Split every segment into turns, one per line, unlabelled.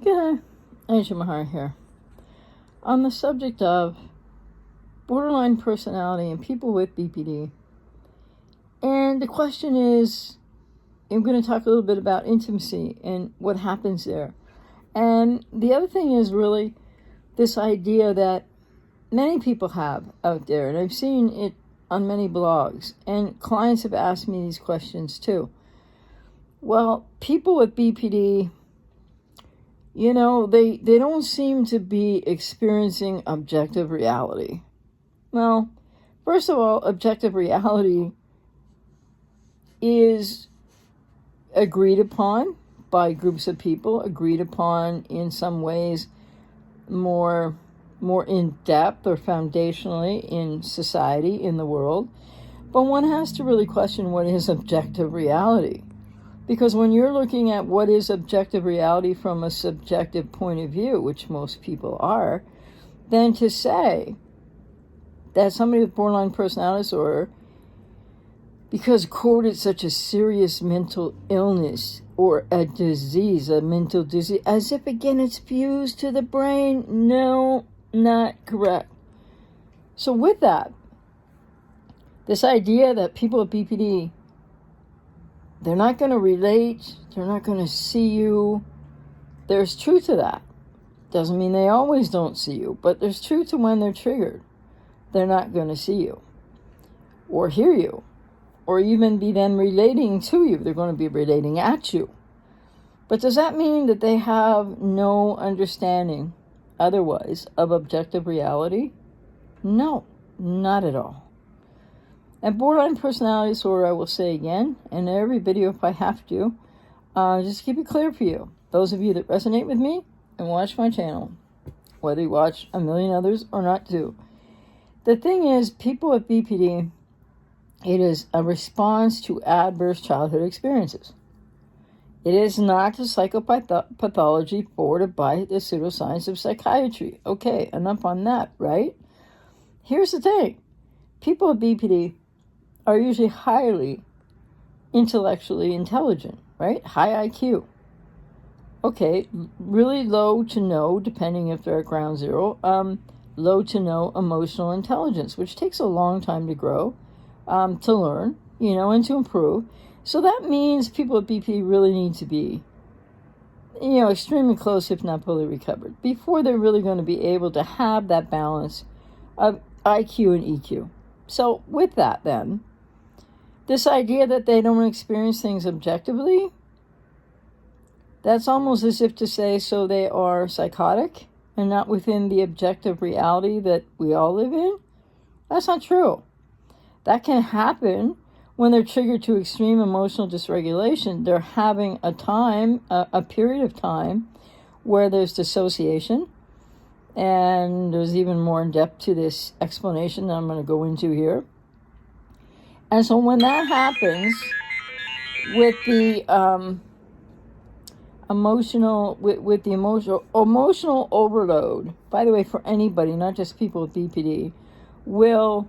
Good. Angel Mahar here. On the subject of borderline personality and people with BPD. And the question is, I'm going to talk a little bit about intimacy and what happens there. And the other thing is really this idea that many people have out there, and I've seen it on many blogs, and clients have asked me these questions too. Well, people with BPD, they don't seem to be experiencing objective reality. Well, first of all, objective reality is agreed upon by groups of people, agreed upon in some ways more in depth or foundationally in society, in the world. But one has to really question what is objective reality. Because when you're looking at what is objective reality from a subjective point of view, which most people are, then to say that somebody with borderline personality disorder, because quote, it's such a serious mental illness or a disease, a mental disease, as if again it's fused to the brain. No, not correct. So with that, this idea that people with BPD, they're not going to relate, they're not going to see you, there's truth to that. Doesn't mean they always don't see you, but there's truth to when they're triggered. They're not going to see you or hear you or even be then relating to you. They're going to be relating at you. But does that mean that they have no understanding otherwise of objective reality? No, not at all. And borderline personality disorder, I will say again, and in every video if I have to, just keep it clear for you. Those of you that resonate with me and watch my channel, whether you watch a million others or not too. The thing is, people with BPD, it is a response to adverse childhood experiences. It is not a psychopathology forwarded by the pseudoscience of psychiatry. Okay, enough on that, right? Here's the thing. People with BPD are usually highly intellectually intelligent, right? High IQ. Okay, really low to no, depending if they're at ground zero, low to no emotional intelligence, which takes a long time to grow, to learn, and to improve. So that means people with BPD really need to be, extremely close, if not fully recovered, before they're really going to be able to have that balance of IQ and EQ. So with that then, this idea that they don't experience things objectively, that's almost as if to say, so they are psychotic and not within the objective reality that we all live in? That's not true. That can happen when they're triggered to extreme emotional dysregulation. They're having a period of time where there's dissociation, and there's even more in depth to this explanation that I'm going to go into here. And so when that happens with the emotional overload, by the way, for anybody, not just people with BPD, will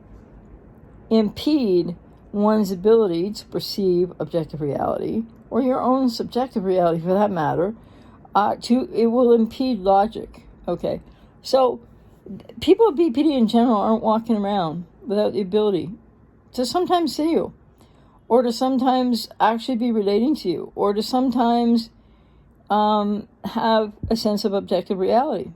impede one's ability to perceive objective reality, or your own subjective reality for that matter. It will impede logic. Okay, so people with BPD in general aren't walking around without the ability to sometimes see you, or to sometimes actually be relating to you, or to sometimes have a sense of objective reality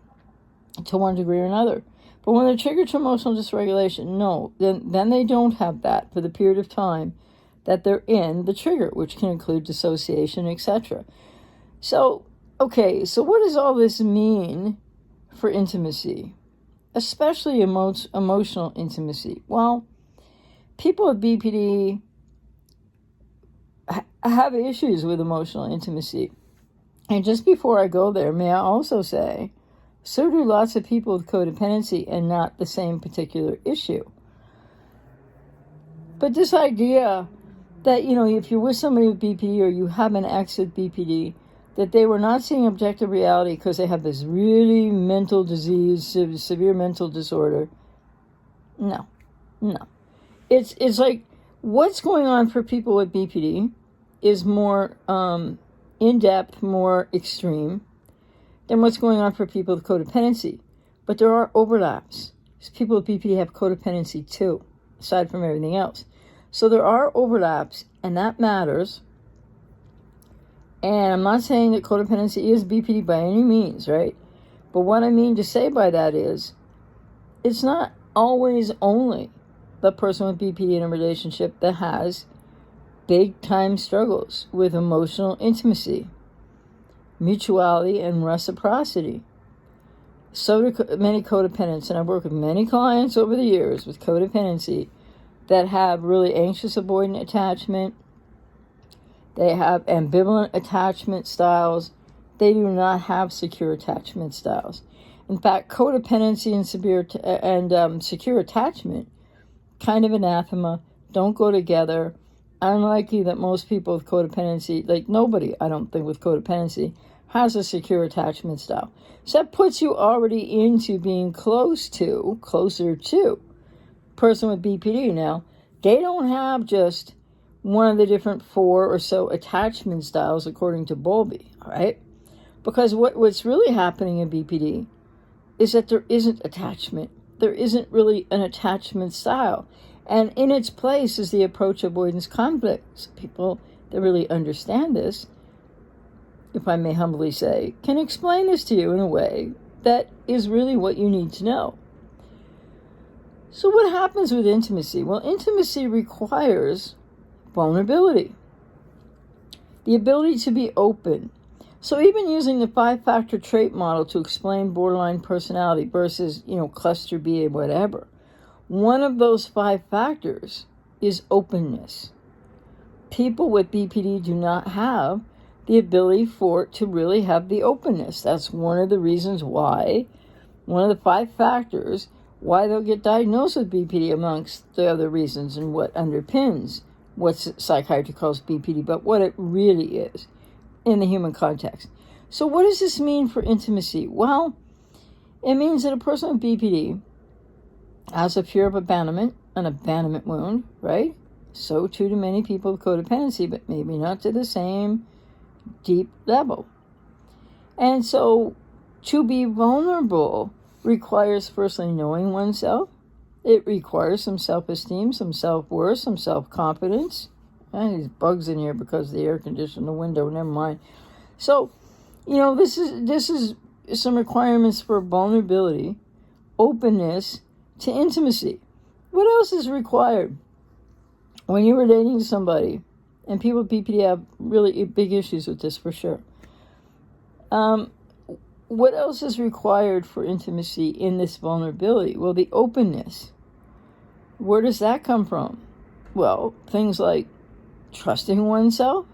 to one degree or another. But when they're triggered to emotional dysregulation, no, then they don't have that for the period of time that they're in the trigger, which can include dissociation, etc. So, okay, so what does all this mean for intimacy, especially emotional intimacy? Well, people with BPD have issues with emotional intimacy. And just before I go there, may I also say, so do lots of people with codependency and not the same particular issue. But this idea that, if you're with somebody with BPD or you have an ex with BPD, that they were not seeing objective reality because they have this really mental disease, severe mental disorder. No. It's like what's going on for people with BPD is more in-depth, more extreme. than what's going on for people with codependency. But there are overlaps. People with BPD have codependency too, aside from everything else. So there are overlaps, and that matters. And I'm not saying that codependency is BPD by any means, right? But what I mean to say by that is, it's not always only the person with BPD in a relationship that has big-time struggles with emotional intimacy, mutuality, and reciprocity. So do many codependents, and I've worked with many clients over the years with codependency that have really anxious avoidant attachment. They have ambivalent attachment styles. They do not have secure attachment styles. In fact, codependency and secure attachment, kind of anathema, don't go together. Unlikely that most people with codependency, like nobody, I don't think, with codependency, has a secure attachment style. So that puts you already into being closer to person with BPD. Now, they don't have just one of the different 4 or so attachment styles according to Bowlby, all right? Because what's really happening in BPD is that there isn't attachment. There isn't really an attachment style. And in its place is the approach avoidance conflicts. People that really understand this, if I may humbly say, can explain this to you in a way that is really what you need to know. So what happens with intimacy? Well, intimacy requires vulnerability, the ability to be open. So even using the 5-factor trait model to explain borderline personality versus, cluster B, whatever, one of those 5 factors is openness. People with BPD do not have the ability to really have the openness. That's one of the reasons why, one of the 5 factors, why they'll get diagnosed with BPD amongst the other reasons and what underpins what psychiatry calls BPD, but what it really is in the human context. So what does this mean for intimacy? Well, it means that a person with BPD has a fear of abandonment, an abandonment wound, right? So too do many people with codependency, but maybe not to the same deep level. And so to be vulnerable requires firstly knowing oneself. It requires some self-esteem, some self-worth, some self-confidence. These bugs in here because the air conditioned the window, never mind. So, this is some requirements for vulnerability, openness to intimacy. What else is required? When you're relating to somebody, and people with BPD have really big issues with this for sure. What else is required for intimacy in this vulnerability? Well, the openness. Where does that come from? Well, things like trusting oneself,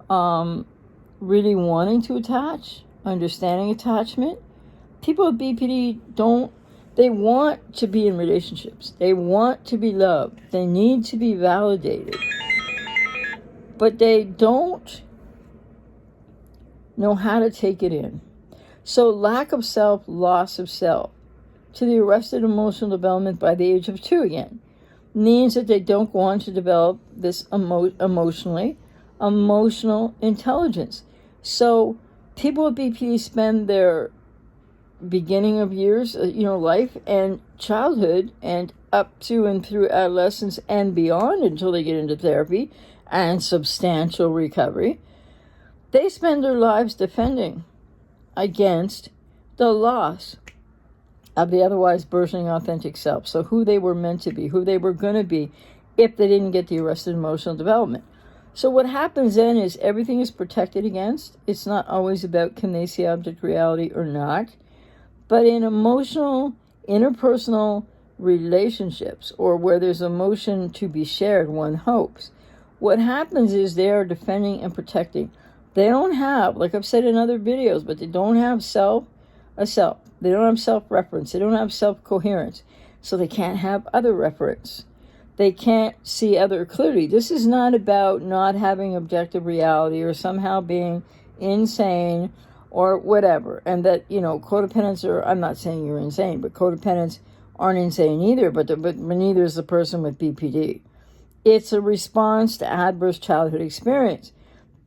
really wanting to attach, understanding attachment. People with BPD they want to be in relationships. They want to be loved. They need to be validated. But they don't know how to take it in. So lack of self, loss of self, to the arrested emotional development by the age of 2 again, means that they don't go on to develop this emotional intelligence. So people with BPD spend their beginning of years, life and childhood and up to and through adolescence and beyond until they get into therapy and substantial recovery. They spend their lives defending against the loss of the otherwise burgeoning authentic self. So who they were meant to be, who they were going to be if they didn't get the arrested emotional development. So what happens then is everything is protected against. It's not always about can they see object reality or not. But in emotional, interpersonal relationships or where there's emotion to be shared, one hopes, what happens is they are defending and protecting. They don't have, like I've said in other videos, but they don't have a self. They don't have self-reference. They don't have self-coherence. So they can't have other reference. They can't see other clearly. This is not about not having objective reality or somehow being insane or whatever. And that, codependents are, I'm not saying you're insane, but codependents aren't insane either, but neither is the person with BPD. It's a response to adverse childhood experience.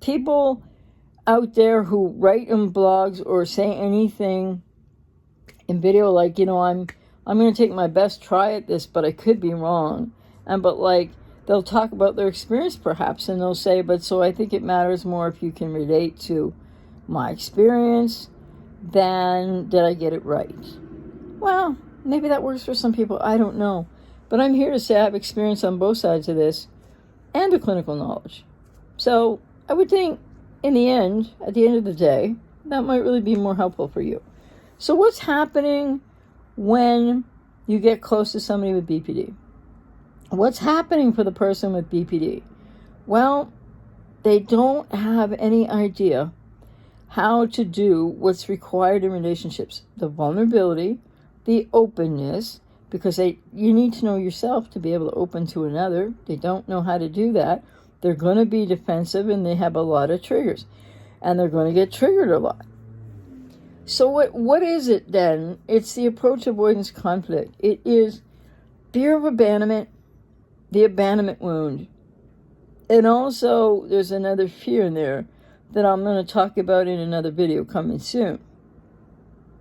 People out there who write in blogs or say anything in video like, I'm going to take my best try at this, but I could be wrong. But like, they'll talk about their experience perhaps, and they'll say, but so I think it matters more if you can relate to my experience than did I get it right. Well, maybe that works for some people. I don't know. But I'm here to say I have experience on both sides of this and the clinical knowledge. So I would think in the end, at the end of the day, that might really be more helpful for you. So what's happening when you get close to somebody with BPD? What's happening for the person with BPD? Well, they don't have any idea how to do what's required in relationships. The vulnerability, the openness, because you need to know yourself to be able to open to another. They don't know how to do that. They're going to be defensive, and they have a lot of triggers, and they're going to get triggered a lot. So what is it then? It's the approach avoidance conflict. It is fear of abandonment, the abandonment wound. And also there's another fear in there that I'm going to talk about in another video coming soon,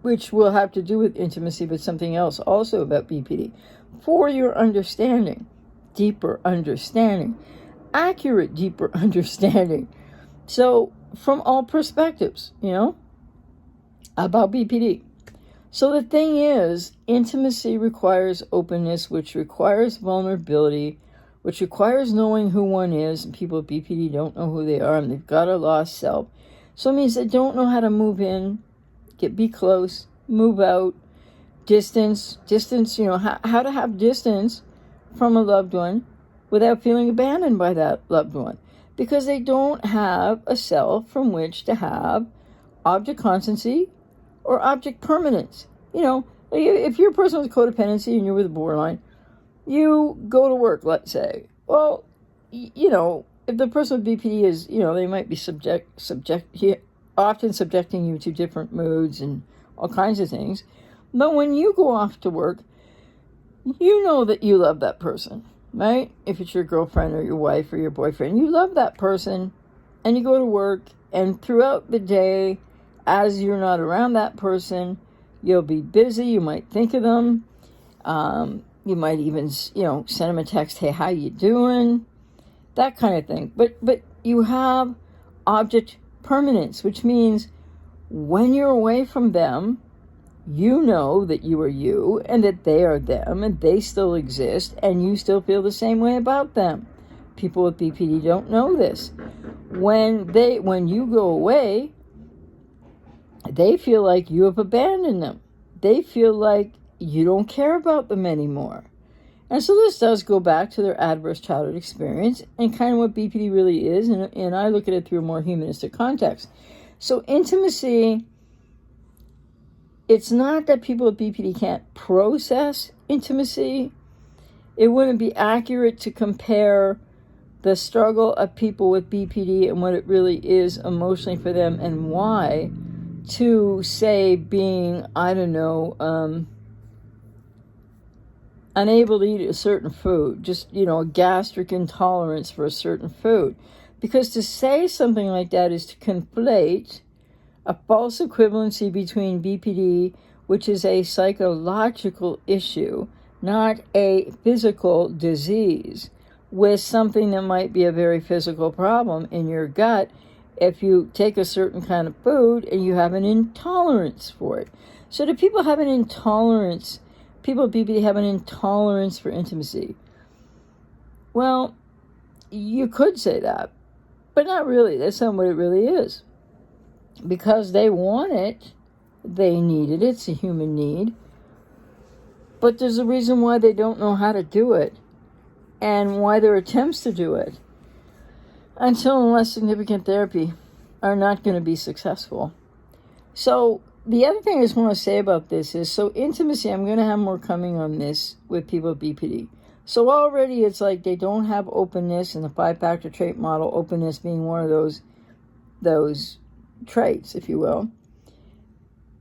which will have to do with intimacy, but something else also about BPD. For your understanding, deeper understanding, accurate, deeper understanding. So from all perspectives, about BPD. So the thing is, intimacy requires openness, which requires vulnerability, which requires knowing who one is. And people with BPD don't know who they are, and they've got a lost self. So it means they don't know how to move in, be close, move out, distance, how to have distance from a loved one without feeling abandoned by that loved one. Because they don't have a self from which to have object constancy or object permanence. If you're a person with codependency and you're with a borderline, you go to work, let's say. Well, if the person with BPD is, they might be often subjecting you to different moods and all kinds of things. But when you go off to work, you know that you love that person, right? If it's your girlfriend or your wife or your boyfriend, you love that person, and you go to work, and throughout the day, as you're not around that person, you'll be busy. You might think of them. You might even, send them a text, hey, how you doing? That kind of thing. But you have object permanence, which means when you're away from them, you know that you are you and that they are them and they still exist and you still feel the same way about them. People with BPD don't know this. When you go away, they feel like you have abandoned them. They feel like you don't care about them anymore. And so this does go back to their adverse childhood experience and kind of what BPD really is. And I look at it through a more humanistic context. So intimacy, it's not that people with BPD can't process intimacy. It wouldn't be accurate to compare the struggle of people with BPD and what it really is emotionally for them and why to, say, being, unable to eat a certain food, just, a gastric intolerance for a certain food. Because to say something like that is to conflate a false equivalency between BPD, which is a psychological issue, not a physical disease, with something that might be a very physical problem in your gut if you take a certain kind of food and you have an intolerance for it. So do people have an intolerance? People with BPD have an intolerance for intimacy. Well, you could say that, but not really. That's not what it really is. Because they want it, they need it, it's a human need. But there's a reason why they don't know how to do it and why their attempts to do it, until unless significant therapy, are not going to be successful. So the other thing I just want to say about this is, so intimacy, I'm going to have more coming on this with people with BPD. So already it's like they don't have openness in the 5-factor trait model, openness being one of those traits, if you will,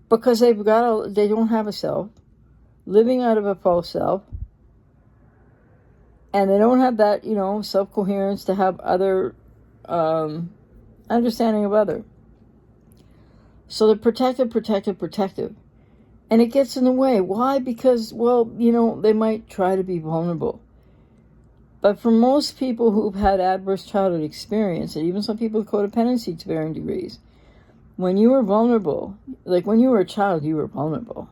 because they don't have a self, living out of a false self, and they don't have that, self-coherence to have other understanding of other. So they're protective. And it gets in the way. Why? Because, well, they might try to be vulnerable. But for most people who've had adverse childhood experience, and even some people with codependency to varying degrees, when you were vulnerable, like when you were a child, you were vulnerable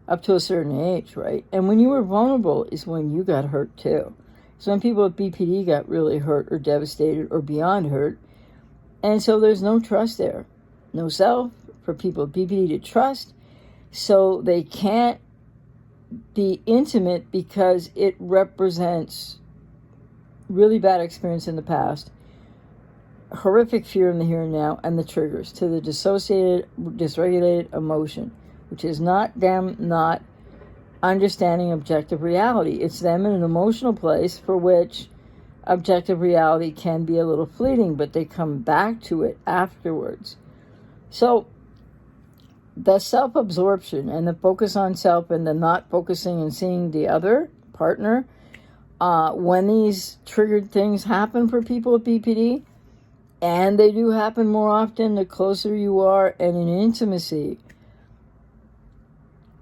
up to a certain age, right? And when you were vulnerable is when you got hurt too. So when people with BPD got really hurt or devastated or beyond hurt, and so there's no trust there. No self for people with BPD to trust, so they can't be intimate because it represents really bad experience in the past, horrific fear in the here and now, and the triggers to the dysregulated emotion, which is not them not understanding objective reality. It's them in an emotional place for which objective reality can be a little fleeting, but they come back to it afterwards. So the self-absorption and the focus on self and the not focusing and seeing the other partner, when these triggered things happen for people with BPD, and they do happen more often the closer you are and in intimacy,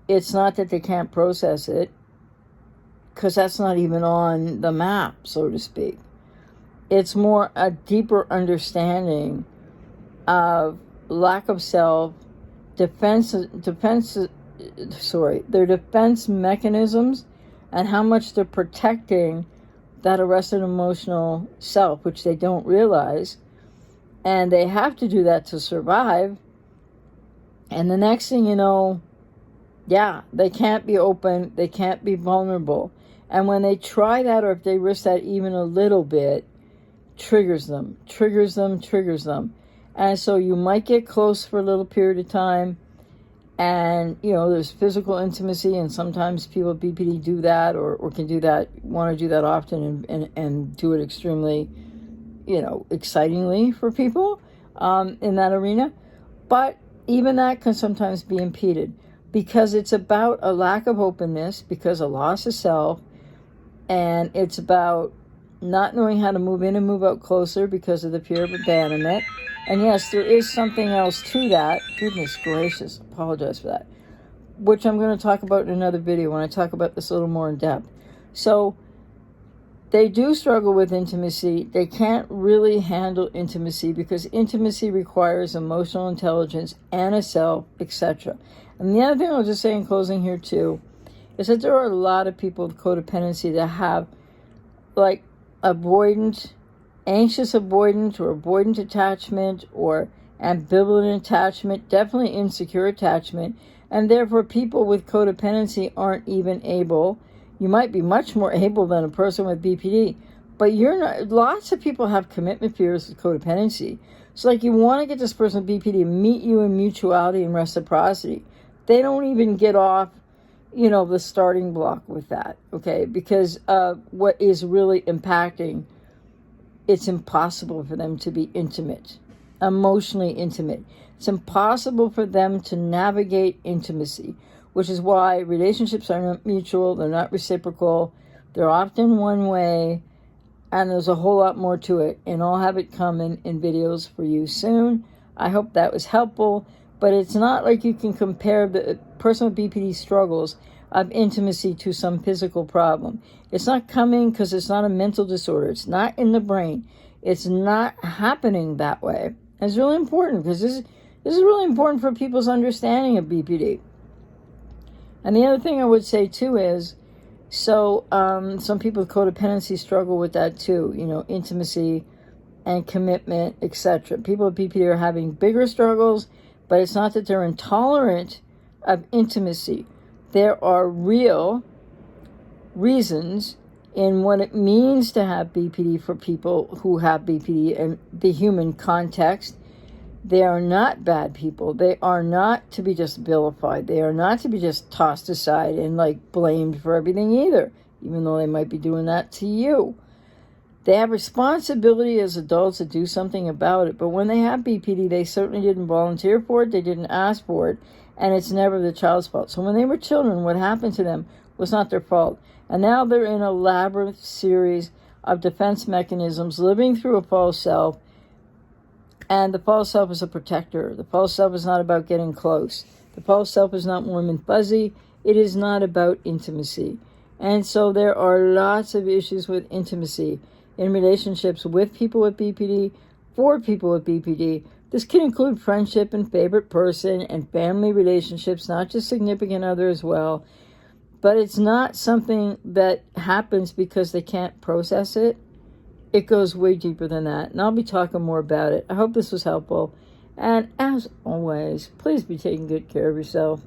it's not that they can't process it, because that's not even on the map, so to speak. It's more a deeper understanding of lack of self, their defense mechanisms, and how much they're protecting that arrested emotional self, which they don't realize. And they have to do that to survive. And the next thing you know, they can't be open, they can't be vulnerable. And when they try that, or if they risk that even a little bit, triggers them. And so you might get close for a little period of time, and there's physical intimacy, and sometimes people with BPD do that or can do that, want to do that often and do it extremely excitingly for people in that arena. But even that can sometimes be impeded because it's about a lack of openness, because of loss of self, and it's about not knowing how to move in and move out closer because of the fear of abandonment. And yes, there is something else to that. Goodness gracious, apologize for that. Which I'm going to talk about in another video when I talk about this a little more in depth. So they do struggle with intimacy. They can't really handle intimacy because intimacy requires emotional intelligence and a self, etc. And the other thing I'll just say in closing here too is that there are a lot of people with codependency that have like anxious avoidant or avoidant attachment or ambivalent attachment, definitely insecure attachment, and therefore people with codependency aren't even able. You might be much more able than a person with BPD, but you're not. Lots of people have commitment fears with codependency. So like you want to get this person with BPD to meet you in mutuality and reciprocity. They don't even get off, the starting block with that, okay? Because what is really impacting, it's impossible for them to be intimate, emotionally intimate. It's impossible for them to navigate intimacy, which is why relationships are not mutual, they're not reciprocal, they're often one way, and there's a whole lot more to it. And I'll have it coming in videos for you soon. I hope that was helpful, but it's not like you can compare the person with BPD struggles of intimacy to some physical problem. It's not coming because it's not a mental disorder. It's not in the brain. It's not happening that way. And it's really important because this is really important for people's understanding of BPD. And the other thing I would say too is, some people with codependency struggle with that too, intimacy and commitment, etc. People with BPD are having bigger struggles, but it's not that they're intolerant of intimacy. There are real reasons in what it means to have BPD for people who have BPD and the human context. They are not bad people. They are not to be just vilified. They are not to be just tossed aside and blamed for everything either, even though they might be doing that to you. They have responsibility as adults to do something about it, but when they have BPD, they certainly didn't volunteer for it, they didn't ask for it, and it's never the child's fault. So when they were children, what happened to them was not their fault. And now they're in a labyrinth series of defense mechanisms, living through a false self, And the false self is a protector. The false self is not about getting close. The false self is not warm and fuzzy. It is not about intimacy. And so there are lots of issues with intimacy in relationships with people with BPD, for people with BPD. This can include friendship and favorite person and family relationships, not just significant other as well. But it's not something that happens because they can't process it. It goes way deeper than that. And I'll be talking more about it. I hope this was helpful. And as always, please be taking good care of yourself.